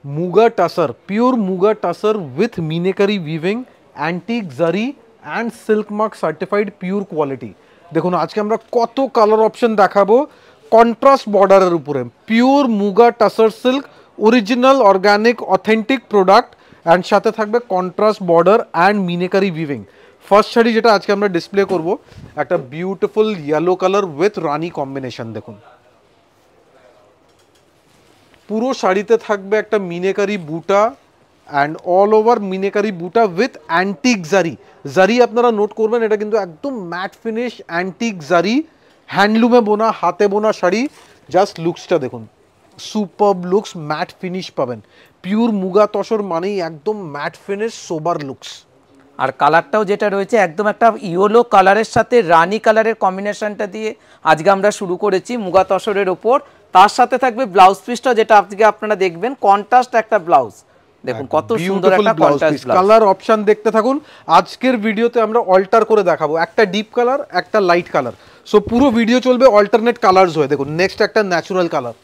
Muga tussar, pure muga tussar with meenakari weaving, antique zari and silk mark certified pure quality. দেখুন আজকে আমরা কত কালার অপশন দেখাবো কন্ট্রাস্ট বর্ডারের উপরে। Pure muga tussar silk, original organic authentic product, and সাথে থাকবে contrast border and meenakari weaving. First sari যেটা আজকে আমরা ডিসপ্লে করব, একটা beautiful yellow colour with Rani combination. দেখুন পুরো শাড়িতে থাকবে একটা মিনেকারি বুটা অ্যান্ড অল ওভার মিনেকারি বুটা উইথ অ্যান্টিক জারি। জারি আপনারা নোট করবেন, এটা কিন্তু একদম ম্যাট ফিনিশ অ্যান্টিক জারি, হ্যান্ডলুমে বোনা, হাতে বোনা শাড়ি। জাস্ট লুকসটা দেখুন, সুপারব লুকস, ম্যাট ফিনিশ পাবেন। পিওর মুগা তসর মানেই একদম ম্যাট ফিনিশ, সোবার লুকস। আর কালারটাও যেটা রয়েছে একদম একটা ইয়েলো কালারের সাথে রানি কালারের কম্বিনেশনটা দিয়ে আজকে আমরা শুরু করেছি মুগা তসরের ওপর। তার সাথে থাকবে ব্লাউজ পিসটা, যেটা আজকে আপনারা দেখবেন কন্ট্রাস্ট একটা ব্লাউজ। দেখুন কত সুন্দর একটা কন্ট্রাস্ট ব্লাউজ। কালার অপশন দেখতে থাকুন। আজকের ভিডিওতে আমরা অল্টার করে দেখাবো, একটা ডিপ কালার, একটা লাইট কালার। সো পুরো ভিডিও চলবে অল্টারনেট কালারস হয়ে। দেখুন নেক্সট একটা ন্যাচারাল কালার,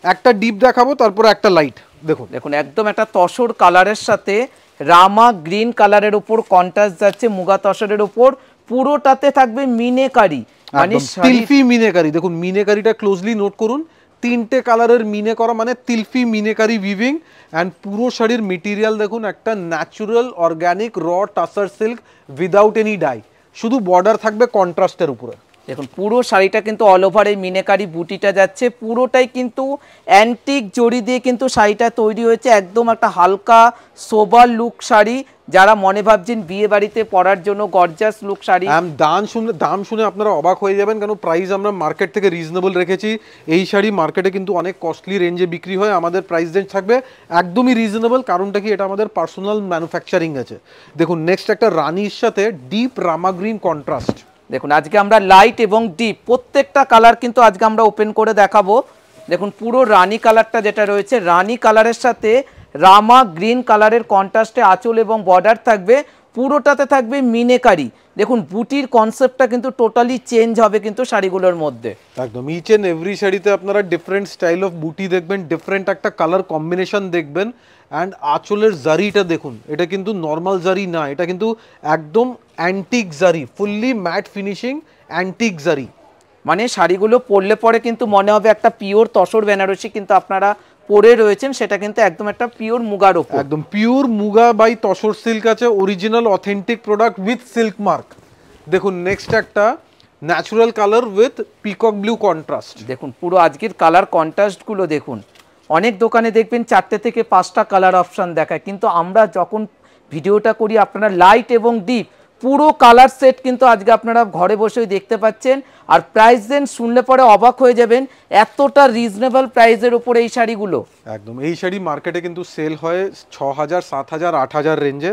একটা ডিপ দেখাবো, তারপর একটা লাইট। দেখুন দেখুন একদম একটা তসর কালারের সাথে রামা গ্রিন কালারের উপর কন্ট্রাস্ট যাচ্ছে মুগা তসরের উপর। পুরোটাতে থাকবে মিনেকারি, মানে তিলফি মিনেকারি। দেখুন মিনেকারিটা ক্লোজলি নোট করুন, তিনটে কালারের মিনে করা, মানে তিলফি মিনেকারি উইভিং। অ্যান্ড পুরো শাড়ির মেটেরিয়াল দেখুন, একটা ন্যাচুরাল অর্গানিক র tussar silk without any die, শুধু বর্ডার থাকবে কন্ট্রাস্টের উপরে। দেখুন পুরো শাড়িটা কিন্তু অল ওভার এই মিনেকারি বুটিটা যাচ্ছে, পুরোটাই কিন্তু অ্যান্টিক জড়ি দিয়ে কিন্তু শাড়িটা তৈরি হয়েছে। একদম একটা হালকা সোবার লুক শাড়ি, যারা মনে ভাবছেন বিয়ে বাড়িতে পরার জন্য গর্জাস লুক শাড়ি। দাম শুনে আপনারা অবাক হয়ে যাবেন, কেন প্রাইস আমরা মার্কেট থেকে রিজনেবল রেখেছি। এই শাড়ি মার্কেটে কিন্তু অনেক কস্টলি রেঞ্জে বিক্রি হয়, আমাদের প্রাইস রেঞ্জ থাকবে একদমই রিজনেবল। কারণটা কি, এটা আমাদের পার্সোনাল ম্যানুফ্যাকচারিং আছে। দেখুন নেক্সট একটা রানির সাথে ডিপ রামা গ্রিন কন্ট্রাস্ট। দেখুন আজকে আমরা লাইট এবং ডিপ প্রত্যেকটা কালার কিন্তু আজকে আমরা ওপেন করে দেখাবো। দেখুন পুরো রানি কালারটা যেটা রয়েছে, রানি কালারের সাথে রামা গ্রিন কালারের কন্ট্রাস্টে আঁচল এবং বর্ডার থাকবে, পুরোটাতে থাকবে মিনেকারি। দেখুন বুটির কনসেপ্টটা কিন্তু টোটালি চেঞ্জ হবে কিন্তু শাড়িগুলোর মধ্যে। একদম ইচ এন্ড এভরি শাড়িতে আপনারা ডিফারেন্ট স্টাইল অফ বুটি দেখবেন, ডিফারেন্ট একটা কালার কম্বিনেশন দেখবেন। অ্যান্ড আঁচলের জারিটা দেখুন, এটা কিন্তু নর্মাল জারি না, এটা কিন্তু একদম অ্যান্টিক জারি, ফুললি ম্যাট ফিনিশিং অ্যান্টিক জারি। মানে শাড়িগুলো পরলে পরে কিন্তু মনে হবে একটা পিওর তসর বেনারসি কিন্তু আপনারা পরে রয়েছেন, সেটা কিন্তু একদম একটা পিওর মুগার ওপর। একদম pure muga by tussar silk আছে, original authentic product with silk mark. দেখুন নেক্সট একটা natural colour with peacock blue contrast. দেখুন পুরো আজকের কালার কন্ট্রাস্টগুলো দেখুন, অনেক দোকানে দেখবেন 4টে থেকে 5টা কালার অপশান দেখায়, কিন্তু আমরা যখন ভিডিওটা করি আপনারা লাইট এবং ডিপ পুরো কালার সেট কিন্তু আজকে আপনারা ঘরে বসেই দেখতে পাচ্ছেন। আর প্রাইস দেন শুনলে পরে অবাক হয়ে যাবেন, এতটা রিজনেবল প্রাইসের উপরে এই শাড়িগুলো। একদম এই শাড়ি মার্কেটে কিন্তু সেল হয় 6,000, 7,000, 8,000 রেঞ্জে।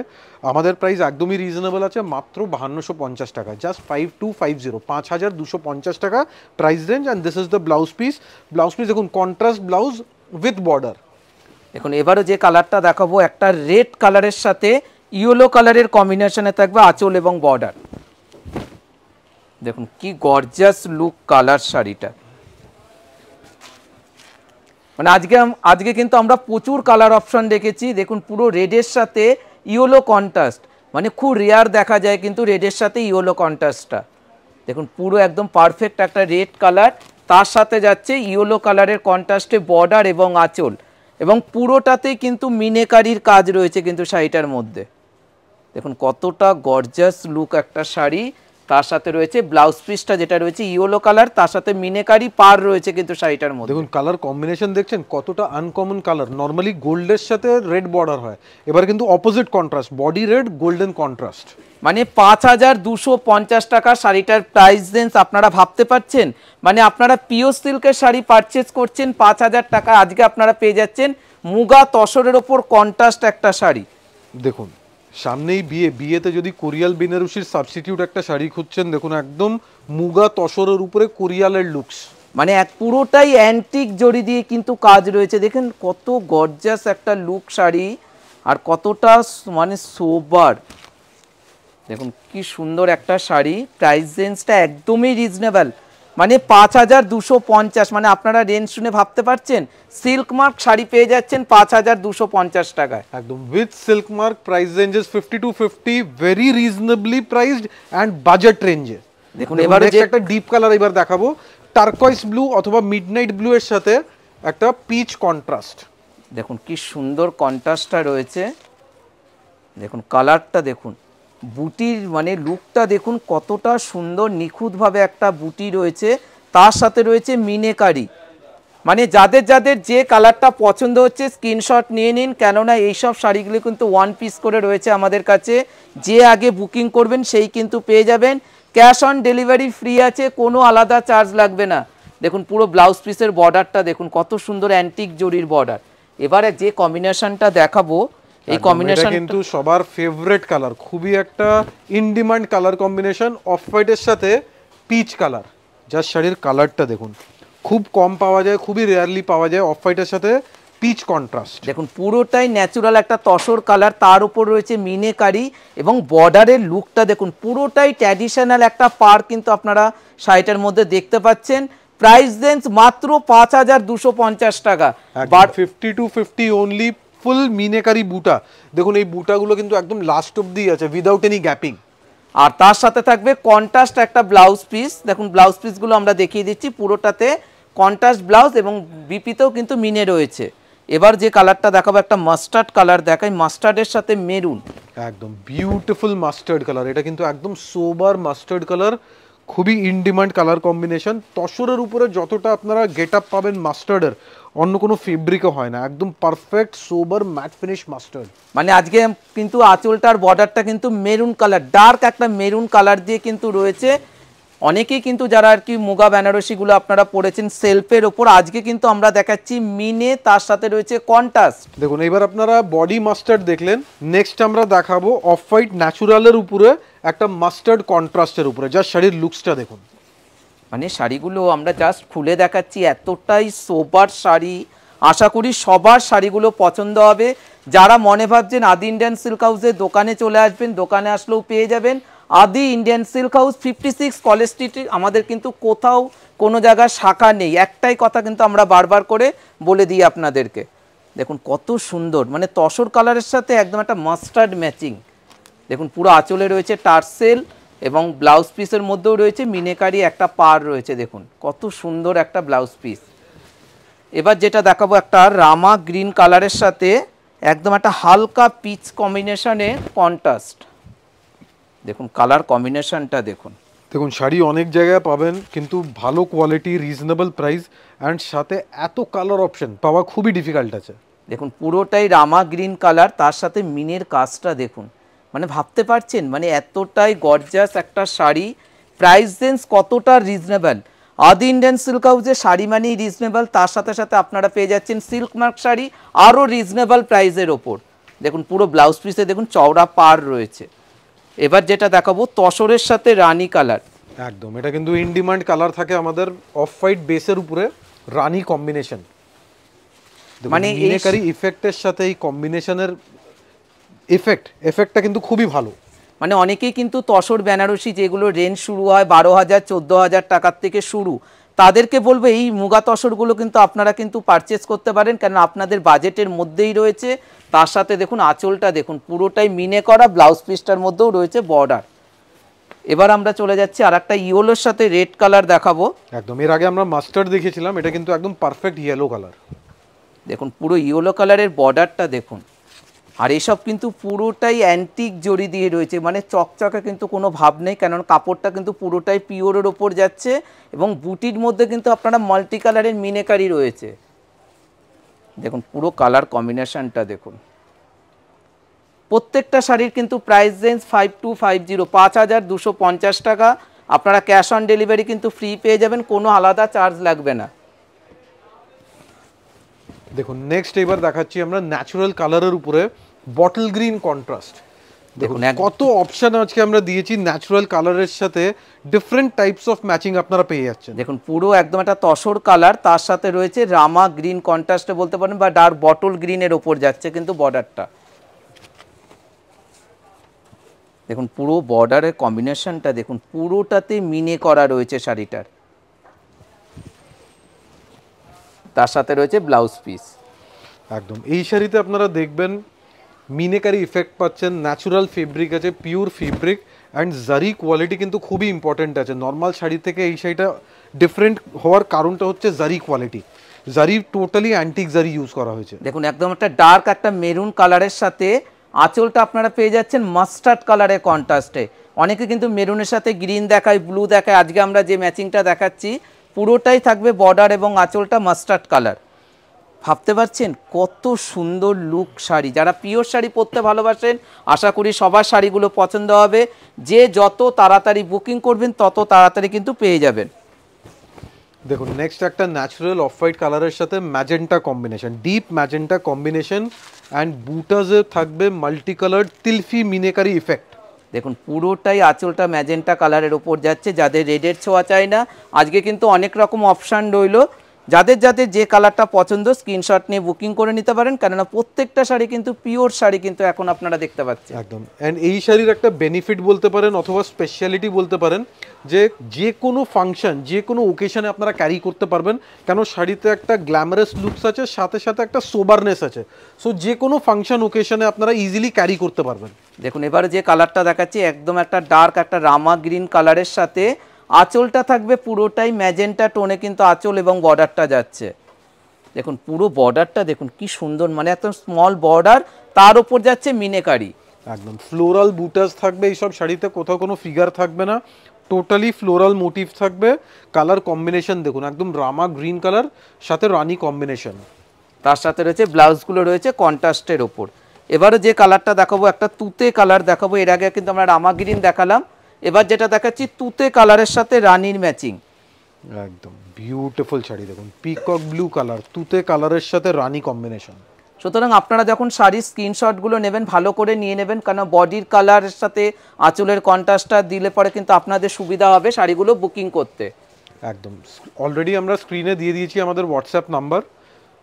আমাদের প্রাইস একদমই রিজনেবল আছে, মাত্র 5250 টাকা, জাস্ট 5250, 5250 টাকা price range. And this is the blouse piece. Blouse piece দেখুন কন্ট্রাস্ট ব্লাউজ উইথ বর্ডার। দেখুন এবারও যে কালারটা দেখাবো, একটা রেড কালারের সাথে ইয়েলো কালারের কম্বিনেশনে থাকবে আঁচল এবং বর্ডার। দেখুন কি গর্জাস লুক কালার শাড়িটা। মানে আজকে কিন্তু আমরা প্রচুর কালার অপশন দেখেছি। দেখুন পুরো রেডের সাথে ইয়েলো কন্ট্রাস্ট, মানে খুব রেয়ার দেখা যায় কিন্তু রেডের সাথে ইয়েলো কন্ট্রাস্টটা। দেখুন পুরো একদম পারফেক্ট একটা রেড কালার, তার সাথে যাচ্ছে ইয়েলো কালারের কন্ট্রাস্টে বর্ডার এবং আঁচল, এবং পুরোটাতেই কিন্তু মিনেকারির কাজ রয়েছে কিন্তু শাড়িটার মধ্যে। দেখুন কতটা গর্জাস লুক একটা শাড়ি। তার সাথে রয়েছে ব্লাউজ পিসটা যেটা রয়েছে ইয়েলো কালার, তার সাথে মিনেকারি পার রয়েছে কিন্তু শাড়িটার মধ্যে। দেখুন কালার কম্বিনেশন দেখছেন কতটা আনকমন কালার। নর্মালি গোল্ডের সাথে রেড বর্ডার হয়, এবার কিন্তু opposite contrast, body red golden contrast. মানে 5250 টাকা শাড়িটার প্রাইস রেঞ্জ আপনারা ভাবতে পারছেন। মানে আপনারা পিওর সিল্কের শাড়ি পারচেজ করছেন 5000 টাকা, আজকে আপনারা পেয়ে যাচ্ছেন মুগা তসরের ওপর কন্ট্রাস্ট একটা শাড়ি। দেখুন সামনেই বিয়েতে যদি কোরিয়াল বেনারসির সাবস্টিটিউট একটা শাড়ি খুঁজছেন, দেখুন একদম মুগা তসরের উপরে কোরিয়ালের লুকস, মানে এক পুরোটাই অ্যান্টিক জড়ি দিয়ে কিন্তু কাজ রয়েছে। দেখেন কত গর্জাস একটা লুক শাড়ি, আর কতটা মানে সোবার। দেখুন কি সুন্দর একটা শাড়ি, প্রাইস রেঞ্জটা একদমই রিজনেবল। মানে 5250, মানে আপনারা রেঞ্জ শুনে ভাবতে পারছেন, সিল্ক মার্ক শাড়ি পেয়ে যাচ্ছেন 5250 টাকায় একদম with silk mark. Price ranges 50 to 50, very reasonably priced and budget রেঞ্জে। দেখুন এবারে যে একটা ডিপ কালার এবার দেখাবো, টার্কয়েস ব্লু অথবা মিডনাইট ব্লু এর সাথে একটা পিচ কন্ট্রাস্ট। দেখুন কি সুন্দর কন্ট্রাস্টটা রয়েছে, দেখুন কালারটা দেখুন, বুটির মানে লুকটা দেখুন কতটা সুন্দর, নিখুঁতভাবে একটা বুটি রয়েছে, তার সাথে রয়েছে মিনেকারি। মানে যাদের যাদের যে কালারটা পছন্দ হচ্ছে স্ক্রিনশট নিয়ে নিন, কেননা এইসব শাড়িগুলো কিন্তু ওয়ান পিস করে রয়েছে আমাদের কাছে, যে আগে বুকিং করবেন সেই কিন্তু পেয়ে যাবেন। ক্যাশ অন ডেলিভারি ফ্রি আছে, কোনো আলাদা চার্জ লাগবে না। দেখুন পুরো ব্লাউজ পিসের বর্ডারটা দেখুন কত সুন্দর অ্যান্টিক জরির বর্ডার। এবারে যে কম্বিনেশনটা দেখাবো, এই কম্বিনেশন কিন্তু সবার ফেভারিট কালার, খুবই একটা in demand colour combination, of হোয়াইটের সাথে পিচ কালার। যার শাড়ির কালারটা দেখুন খুব কম পাওয়া যায়, খুবই রেয়ারলি পাওয়া যায় অফ হোয়াইটের সাথে পিচ কন্ট্রাস্ট। দেখুন পুরোটাই ন্যাচুরাল একটা তসর কালার, তার উপর রয়েছে মিনেকারি এবং বর্ডারের লুকটা দেখুন পুরোটাই ট্র্যাডিশনাল একটা পার কিন্তু আপনারা শাড়িটার মধ্যে দেখতে পাচ্ছেন। প্রাইস রেঞ্জ মাত্র 5250 টাকা, 50 to 50 অনলি। ফুল মিনেকারি বুটা, দেখুন এই বুটাগুলো কিন্তু একদম লাস্ট অব্দি আছে উইদাউট এনি গ্যাপিং। আর তার সাথে থাকবে কন্ট্রাস্ট একটা ব্লাউজ পিস। দেখুন ব্লাউজ পিসগুলো আমরা দেখিয়ে দিচ্ছি, পুরোটাতে কন্ট্রাস্ট ব্লাউজ এবং বিপিতেও কিন্তু মিনে রয়েছে। এবার যে কালারটা দেখাবো একটা মাস্টার্ড কালার দেখাই, মাস্টার্ডের সাথে মেরুন, একদম বিউটিফুল মাস্টার্ড কালার। এটা কিন্তু একদম সোবার মাস্টার্ড কালার, খুবই ইন ডিমান্ড কালার কম্বিনেশন। তসরের উপরে যতটা আপনারা গেট আপ পাবেন মাস্টার্ডের, অন্য কোনো ফেব্রিকও হয় না, একদম পারফেক্ট সোবার ম্যাট ফিনিশ মাস্টার্ড। মানে আজকে কিন্তু আঁচলটার বর্ডারটা কিন্তু মেরুন কালার, ডার্ক একটা মেরুন কালার দিয়ে কিন্তু রয়েছে। অনেকেই কিন্তু যারা আর কি মুগা বেনারসিগুলো আপনারা পড়েছেন সেলফের ওপর, আজকে কিন্তু আমরা দেখাচ্ছি মিনে, তার সাথে রয়েছে কন্ট্রাস্ট। দেখুন এবার আপনারা বডি মাস্টার্ড দেখলেন, নেক্সট আমরা দেখাবো অফ হোয়াইট ন্যাচুরালের উপরে একটা মাস্টার্ড কন্ট্রাস্টের উপরে, যার শাড়ির লুকসটা দেখুন। মানে শাড়িগুলো আমরা জাস্ট খুলে দেখাচ্ছি, এতটাই সোবার শাড়ি, আশা করি সবার শাড়িগুলো পছন্দ হবে। যারা মনে ভাবছেন আদি ইন্ডিয়ান সিল্ক হাউসের দোকানে চলে আসবেন, দোকানে আসলেও পেয়ে যাবেন। আদি Indian silk house 56 college street, আমাদের কিন্তু কোথাও কোনো জায়গায় শাখা নেই, একটাই কথা কিন্তু আমরা বারবার করে বলে দিই আপনাদেরকে। দেখুন কত সুন্দর, মানে তসর কালারের সাথে একদম একটা মাস্টার্ড ম্যাচিং। দেখুন পুরো আঁচলে রয়েছে টার্সেল এবং ব্লাউজ পিসের মধ্যেও রয়েছে মিনেকারি একটা পার রয়েছে, দেখুন কত সুন্দর একটা ব্লাউজ পিস। এবার যেটা দেখাবো একটা রামা গ্রিন কালারের সাথে একদম একটা হালকা পিচ কম্বিনেশনে কন্ট্রাস্ট। দেখুন কালার কম্বিনেশনটা দেখুন। দেখুন শাড়ি অনেক জায়গায় পাবেন, কিন্তু ভালো কোয়ালিটি, রিজনেবল প্রাইস অ্যান্ড সাথে এত কালার অপশন পাওয়া খুবই ডিফিকাল্ট আছে। দেখুন পুরোটাই রামা গ্রিন কালার, তার সাথে মিনের কাজটা দেখুন, মানে ভাবতে পারছেন মানে এতটাই গর্জাস একটা শাড়ি। প্রাইস রেঞ্জ কতটা রিজনেবল, আদি ইন্ডিয়ান সিল্ক হাউসের শাড়ি মানেই রিজনেবল, তার সাথে সাথে আপনারা পেয়ে যাচ্ছেন সিল্ক মার্ক শাড়ি আরও রিজনেবল প্রাইসের ওপর। দেখুন পুরো ব্লাউজ পিসে দেখুন চওড়া পার রয়েছে। এবার যেটা দেখাবো তসরের সাথে রানী কালার, একদম এটা কিন্তু ইন ডিমান্ড কালার থাকে আমাদের, অফ হোয়াইট বেসের উপরে রানী কম্বিনেশন। মানে মিনেকারি ইফেক্টের সাথে এই কম্বিনেশনের এফেক্টটা কিন্তু খুবই ভালো। মানে অনেকেই কিন্তু তসর বেনারসি যেগুলো রেঞ্জ শুরু হয় 12,000 14,000 টাকার থেকে শুরু, তাদেরকে বলবো এই মুগা তসরগুলো কিন্তু আপনারা কিন্তু পারচেস করতে পারেন, কারণ আপনাদের বাজেটের মধ্যেই রয়েছে। তার সাথে দেখুন আঁচলটা দেখুন পুরোটাই মিনে করা, ব্লাউজ পিসটার মধ্যেও রয়েছে বর্ডার। এবার আমরা চলে যাচ্ছি আর একটা ইয়েলোর সাথে রেড কালার দেখাবো। একদম এর আগে আমরা মাস্টার্ড দেখেছিলাম, এটা কিন্তু একদম পারফেক্ট ইয়েলো কালার। দেখুন পুরো ইয়েলো কালারের বর্ডারটা দেখুন, আর এসব কিন্তু পুরোটাই অ্যান্টিক জরি দিয়ে রয়েছে, মানে চকচকে কিন্তু কোনো ভাব নেই, কারণ কাপড়টা কিন্তু পুরোটাই পিওরের ওপর যাচ্ছে এবং বুটির মধ্যে কিন্তু আপনারা মাল্টি কালারের মিনেকারি রয়েছে। দেখুন পুরো কালার কম্বিনেশনটা দেখুন। প্রত্যেকটা শাড়ির কিন্তু প্রাইস রেঞ্জ 5250, 5250 টাকা। আপনারা ক্যাশ অন ডেলিভারি কিন্তু ফ্রি পেয়ে যাবেন, কোনো আলাদা চার্জ লাগবে না। দেখুন নেক্সট এবার দেখাচ্ছি আমরা ন্যাচারাল কালারের উপরে বটল গ্রিন কন্ট্রাস্ট। দেখুন কত অপশন আজকে আমরা দিয়েছি, ন্যাচারাল কালারের সাথে ডিফারেন্ট টাইপস অফ ম্যাচিং আপনারা পেয়ে যাচ্ছেন। দেখুন পুরো একদম একটা তসর কালার, তার সাথে রয়েছে রামা গ্রিন কন্ট্রাস্টে বলতে পারেন, বা ডার্ক বটল গ্রিনের ওপর যাচ্ছে কিন্তু বর্ডারটা। দেখুন পুরো বর্ডারের কম্বিনেশনটা দেখুন, পুরোটাতে মিনে করা রয়েছে শাড়িটার। তার সাথে রয়েছে ব্লাউজ পিস। একদম এই শাড়িতে আপনারা দেখবেন মিনেকারি ইফেক্ট পাচ্ছেন, ন্যাচারাল ফেব্রিক আছে, পিওর ফেব্রিক অ্যান্ড জারি কোয়ালিটি কিন্তু খুবই ইম্পর্টেন্ট আছে। নর্মাল শাড়ি থেকে এই শাড়িটা ডিফারেন্ট হওয়ার কারণটা হচ্ছে জারি কোয়ালিটি। জারি টোটালি অ্যান্টিক জারি ইউজ করা হয়েছে। দেখুন একদম একটা ডার্ক একটা মেরুন কালারের সাথে আঁচলটা আপনারা পেয়ে যাচ্ছেন মাস্টার্ড কালারের কন্ট্রাস্টে। অনেকে কিন্তু মেরুনের সাথে গ্রিন দেখায়, ব্লু দেখায়, আজকে আমরা যে ম্যাচিংটা দেখাচ্ছি পুরোটাই থাকবে বর্ডার এবং আঁচলটা মাস্টার্ড কালার। ভাবতে পারছেন কত সুন্দর লুক শাড়ি। যারা পিওর শাড়ি পরতে ভালোবাসেন আশা করি সবার শাড়িগুলো পছন্দ হবে। যে যত তাড়াতাড়ি বুকিং করবেন তত তাড়াতাড়ি কিন্তু পেয়ে যাবেন। দেখুন নেক্সট একটা ন্যাচারাল অফ হোয়াইট কালারের সাথে magenta combination, deep magenta combination and বুটাজে থাকবে মাল্টি কালার তিলফি মিনেকারি ইফেক্ট। দেখুন পুরোটাই আঁচলটা ম্যাজেন্টা কালারের ওপর যাচ্ছে। যাদের রেডের ছোঁয়া চাই না আজকে কিন্তু অনেক রকম অপশান রইল। যাদের যাদের যে কালারটা পছন্দ স্ক্রিনশট নিয়ে বুকিং করে নিতে পারেন, কেননা প্রত্যেকটা শাড়ি কিন্তু পিওর শাড়ি কিন্তু এখন আপনারা দেখতে পাচ্ছেন। একদম। অ্যান্ড এই শাড়ির একটা বেনিফিট বলতে পারেন অথবা স্পেশালিটি বলতে পারেন যে যে কোনো ফাংশন যে কোনো ওকেশনে আপনারা ক্যারি করতে পারবেন, কেন শাড়িতে একটা গ্ল্যামারাস লুকস আছে, সাথে সাথে একটা সোবারনেস আছে। সো যে কোনো ফাংশন ওকেশনে আপনারা ইজিলি ক্যারি করতে পারবেন। দেখুন এবারে যে কালারটা দেখাচ্ছি একদম একটা ডার্ক একটা রামা গ্রিন কালারের সাথে আঁচলটা থাকবে পুরোটাই ম্যাজেন্টা টোনে, কিন্তু আঁচল এবং বর্ডারটা যাচ্ছে। দেখুন পুরো বর্ডারটা দেখুন কি সুন্দর, মানে একদম স্মল বর্ডার, তার উপর যাচ্ছে মিনেকারি। একদম ফ্লোরাল বুটাস থাকবে এইসব শাড়িতে, কোথাও কোনো ফিগার থাকবে না, টোটালি ফ্লোরাল মোটিভ থাকবে। কালার কম্বিনেশন দেখুন একদম রামা গ্রিন কালার সাথে রানি কম্বিনেশন। তার সাথে রয়েছে ব্লাউজগুলো রয়েছে কন্ট্রাস্টের ওপর। এবারে যে কালারটা দেখাবো একটা তুতে কালার দেখাবো। এর আগে কিন্তু আমরা রামা গ্রিন দেখালাম, এবার যেটা দেখাচ্ছি তুতে কালারের সাথে রানির ম্যাচিং। একদম বিউটিফুল শাড়ি দেখুন, পিকক ব্লু কালার তুতে কালারের সাথে রানি কম্বিনেশন। সুতরাং আপনারা যখন শাড়ির স্ক্রিনশটগুলো নেবেন ভালো করে নিয়ে নেবেন, কারণ বডির কালারের সাথে আঁচলের কন্ট্রাস্টটা দিলে পরে কিন্তু আপনাদের সুবিধা হবে শাড়িগুলো বুকিং করতে। একদম অলরেডি আমরা স্ক্রিনে দিয়ে দিয়েছি আমাদের হোয়াটসঅ্যাপ নাম্বার,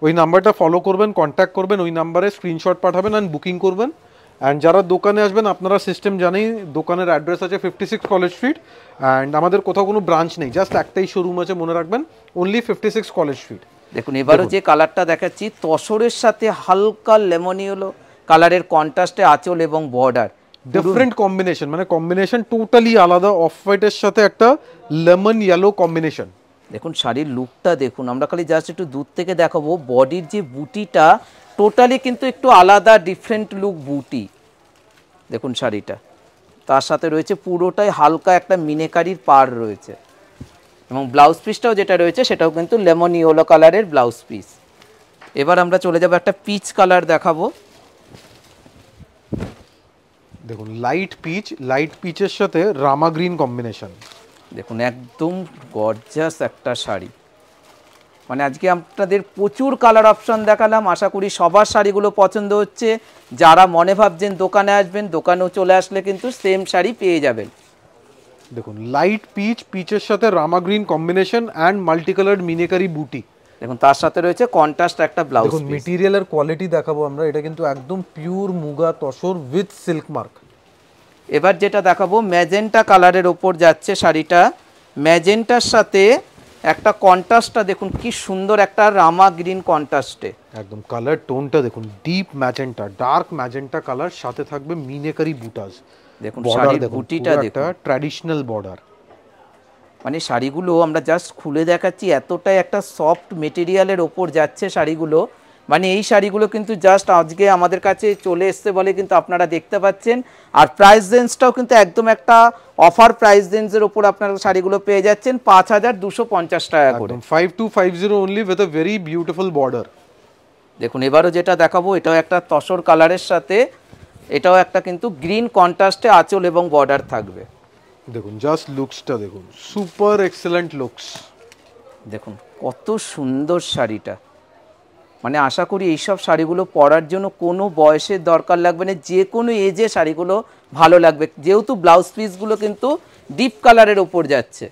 ওই নাম্বারটা ফলো করবেন, কন্ট্যাক্ট করবেন, ওই নাম্বারে স্ক্রিনশট পাঠাবেন অ্যান্ড বুকিং করবেন। অ্যান্ড যারা দোকানে আসবেন আপনারা সিস্টেম জানেই, দোকানের অ্যাড্রেস আছে 56 কলেজ স্ট্রিট অ্যান্ড আমাদের কোথাও কোনো ব্রাঞ্চ নেই, জাস্ট একটাই শোরুম আছে মনে রাখবেন, অনলি 56 কলেজ স্ট্রিট। দেখুন এবারও যে কালারটা দেখাচ্ছি তসরের সাথে হালকা লেমনি হলো কালারের কন্ট্রাস্টে আঁচল এবং বর্ডার, ডিফারেন্ট কম্বিনেশন, মানে কম্বিনেশন টোটালি আলাদা, অফ হোয়াইটের সাথে একটা লেমন ইয়েলো কম্বিনেশন। দেখুন শাড়ির লুকটা দেখুন, আমরা খালি জাস্ট একটু দূর থেকে দেখাবো। বডির যে বুটিটা টোটালি কিন্তু একটু আলাদা ডিফারেন্ট লুক বুটি। দেখুন শাড়িটা তার সাথে রয়েছে পুরোটাই হালকা একটা মিনেকারির পার রয়েছে, এবং ব্লাউজ পিসটাও যেটা রয়েছে সেটাও কিন্তু লেমন ইয়েলো কালারের ব্লাউজ পিস। এবার আমরা চলে যাব একটা পিচ কালার দেখাবো। দেখুন লাইট পিচের সাথে রামা গ্রিন কম্বিনেশন। দেখুন একদম গর্জাস একটা শাড়ি, মানে আজকে আপনাদের প্রচুর কালার অপশন দেখালাম, আশা করি সবার শাড়িগুলো পছন্দ হচ্ছে। যারা মনে ভাবছেন দোকানে আসবেন, দোকানেও চলে আসলে কিন্তু সেম শাড়ি পেয়ে যাবেন। দেখুন লাইট পিচের সাথে rama green combination and multi coloured meenakari buti. দেখুন তার সাথে রয়েছে কন্ট্রাস্ট একটা ব্লাউজ। দেখুন মেটেরিয়ালের কোয়ালিটি দেখাবো আমরা, এটা কিন্তু একদম pure muga tussar with silk mark. এবার যেটা দেখাবো ম্যাজেন্টা কালারের ওপর যাচ্ছে শাড়িটা, ম্যাজেন্টার সাথে একটা কন্ট্রাস্টটা দেখুন কি সুন্দর একটা রামা গ্রিন কন্ট্রাস্টে। একদম কালার টোনটা দেখুন deep magenta, dark magenta colour, সাথে থাকবে মিনেকারি বুটাস। দেখুন শাড়ির বুটিটা দেখুন, ট্র্যাডিশনাল বর্ডার। মানে শাড়িগুলো আমরা জাস্ট খুলে দেখাচ্ছি, এতটাই একটা সফট মেটেরিয়ালের ওপর যাচ্ছে শাড়িগুলো। মানে এই শাড়িগুলো কিন্তু জাস্ট আজকে আমাদের কাছে চলে এসছে বলে কিন্তু আপনারা দেখতে পাচ্ছেন। আর প্রাইস রেঞ্জটাও কিন্তু একদম একটা অফার প্রাইস রেঞ্জের ওপর আপনারা শাড়িগুলো পেয়ে যাচ্ছেন 5250 টাকা করে, 5250 only with a very beautiful border. দেখুন এবারও যেটা দেখাবো এটাও একটা তসর কালারের সাথে, এটাও একটা কিন্তু গ্রিন কন্ট্রাস্টে আঁচল এবং বর্ডার থাকবে। দেখুন জাস্ট লুকসটা দেখুন, সুপার এক্সেলেন্ট লুকস। দেখুন কত সুন্দর শাড়িটা, মানে আশা করি এইসব শাড়িগুলো পরার জন্য কোনো বয়সের দরকার লাগবে না, যে কোনো এজে শাড়িগুলো ভালো লাগবে, যেহেতু ব্লাউজ পিসগুলো কিন্তু ডিপ কালারের ওপর যাচ্ছে।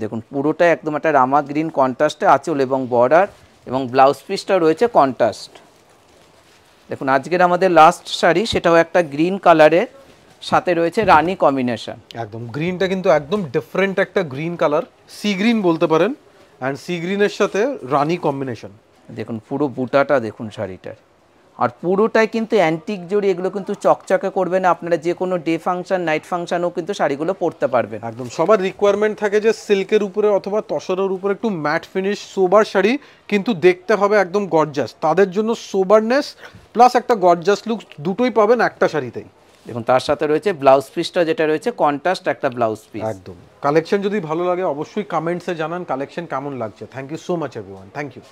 দেখুন পুরোটা একদম একটা রামা গ্রিন কন্ট্রাস্টে আঁচল এবং বর্ডার, এবং ব্লাউজ পিসটা রয়েছে কন্ট্রাস্ট। দেখুন আজকের আমাদের লাস্ট শাড়ি, সেটাও একটা গ্রিন কালারের সাথে রয়েছে রানি কম্বিনেশন। একদম গ্রিনটা কিন্তু একদম ডিফারেন্ট একটা গ্রিন কালার, সি গ্রিন বলতে পারেন, অ্যান্ড সি গ্রিনের সাথে রানি কম্বিনেশন। দেখুন পুরো বুটাটা দেখুন শাড়িটার, আর পুরোটাই কিন্তু অ্যান্টিক জড়ি, এগুলো কিন্তু চকচকে করবে না, আপনারা যে কোনো ডে ফাংশন নাইট ফাংশনও কিন্তু শাড়িগুলো পরতে পারবেন। একদম সবার রিকোয়ারমেন্ট থাকে যে সিল্কের উপরে অথবা তসরের উপরে একটু ম্যাট ফিনিশ সোবার শাড়ি, কিন্তু দেখতে হবে একদম গর্জাস, তাদের জন্য সোবারনেস প্লাস একটা গর্জাস লুক দুটোই পাবেন একটা শাড়িতেই। দেখুন তার সাথে রয়েছে ব্লাউজ পিসটা, যেটা রয়েছে কন্ট্রাস্ট একটা ব্লাউজ পিস। একদম কালেকশন যদি ভালো লাগে অবশ্যই কমেন্টসে জানান কালেকশন কেমন লাগছে। Thank you so much everyone, thank you.